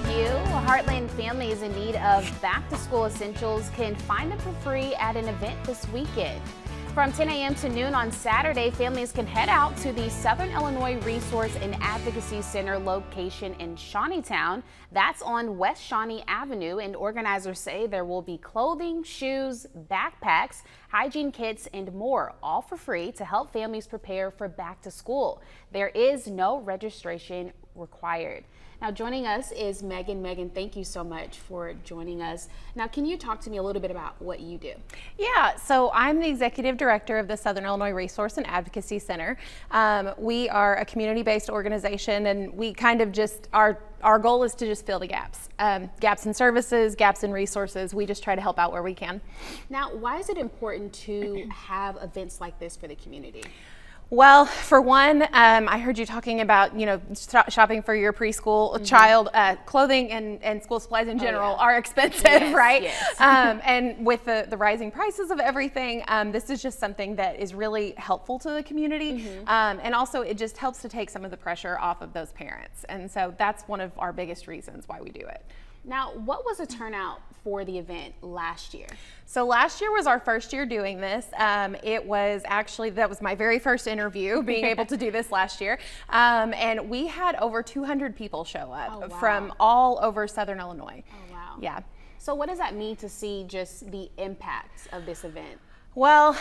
you. Heartland families in need of back-to-school essentials can find them for free at an event this weekend. From 10 a.m. to noon on Saturday, families can head out to the Southern Illinois Resource and Advocacy Center location in Shawneetown. That's on West Shawnee Avenue, and organizers say there will be clothing, shoes, backpacks, hygiene kits, and more, all for free to help families prepare for back to school. There is no registration required. Now joining us is Megan. Megan, thank you so much for joining us. Now, can you talk to me a little bit about what you do? Yeah, so I'm the executive director of the Southern Illinois Resource and Advocacy Center. We are a community-based organization, and we kind of just, our goal is to just fill the gaps. Gaps in services, gaps in resources. We just try to help out where we can. Now, why is it important to have events like this for the community? Well, for one, I heard you talking about, shopping for your preschool child. Clothing and school supplies in general are expensive, yes, right? Yes. And with the rising prices of everything, this is just something that is really helpful to the community. And also it just helps to take some of the pressure off of those parents. And so that's one of our biggest reasons why we do it. Now, what was the turnout for the event last year? So last year was our first year doing this. It was actually, that was my very first interview, being able to do this last year. And we had over 200 people show up from all over Southern Illinois. Oh, wow. Yeah. So what does that mean to see just the impacts of this event? Well,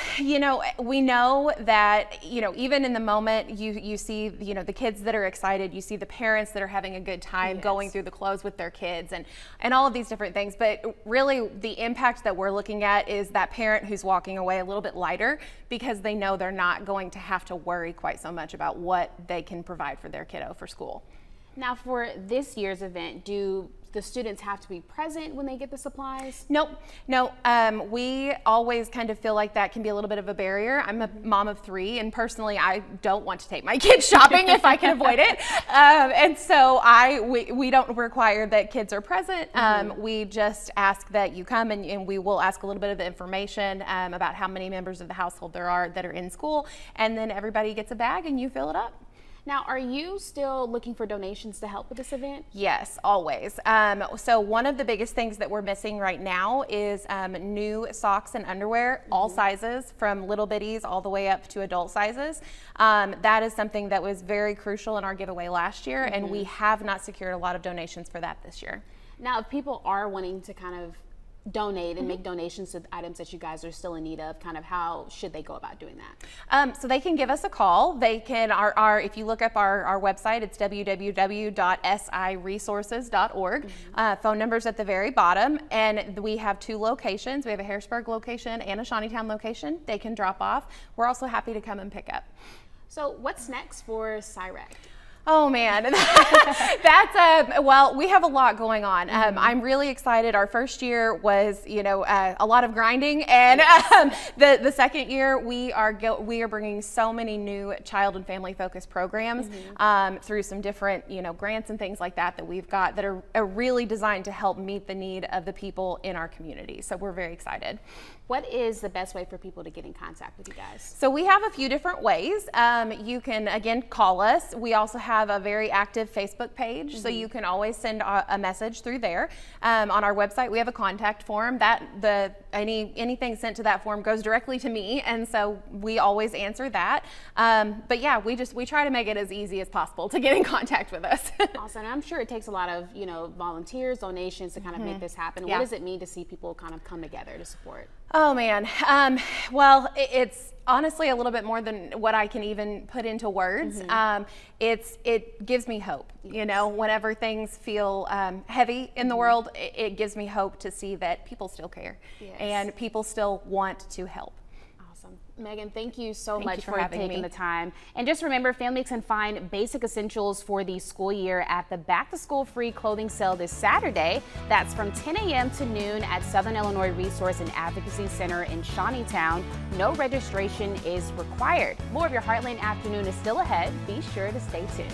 we know that, even in the moment you see, the kids that are excited, you see the parents that are having a good time going through the clothes with their kids and all of these different things. But really the impact that we're looking at is that parent who's walking away a little bit lighter because they know they're not going to have to worry quite so much about what they can provide for their kiddo for school. Now, for this year's event, do the students have to be present when they get the supplies? Nope. No, we always kind of feel like that can be a little bit of a barrier. I'm a mom of 3, and personally, I don't want to take my kids shopping if I can avoid it. And so we don't require that kids are present. We just ask that you come, and we will ask a little bit of the information about how many members of the household there are that are in school, and then everybody gets a bag and you fill it up. Now, are you still looking for donations to help with this event? Yes, always. So one of the biggest things that we're missing right now is new socks and underwear, all sizes, from little bitties all the way up to adult sizes. That is something that was very crucial in our giveaway last year, and we have not secured a lot of donations for that this year. Now, if people are wanting to kind of donate and make donations to items that you guys are still in need of, kind of how should they go about doing that? So they can give us a call. They can, if you look up our website, it's www.siresources.org. Phone number's at the very bottom, and we have 2 locations. We have a Harrisburg location and a Shawneetown location. They can drop off. We're also happy to come and pick up. So what's next for CIRAC? Oh man, well, we have a lot going on. I'm really excited. Our first year was, a lot of grinding, and the second year we are bringing so many new child and family focused programs through some different, grants and things like that we've got that are really designed to help meet the need of the people in our community. So we're very excited. What is the best way for people to get in contact with you guys? So we have a few different ways. You can, again, call us. We also have a very active Facebook page, so you can always send a message through there. On our website, we have a contact form. Anything sent to that form goes directly to me, and so we always answer that. But yeah, we try to make it as easy as possible to get in contact with us. Awesome. I'm sure it takes a lot of volunteers, donations to kind of make this happen. Yeah. What does it mean to see people kind of come together to support? Oh man, well, it's honestly a little bit more than what I can even put into words. It gives me hope, whenever things feel heavy in the world, it gives me hope to see that people still care and people still want to help. Megan, thank you so much for taking the time. And just remember, families can find basic essentials for the school year at the Back to School Free Clothing Sale this Saturday. That's from 10 a.m. to noon at Southern Illinois Resource and Advocacy Center in Shawneetown. No registration is required. More of your Heartland afternoon is still ahead. Be sure to stay tuned.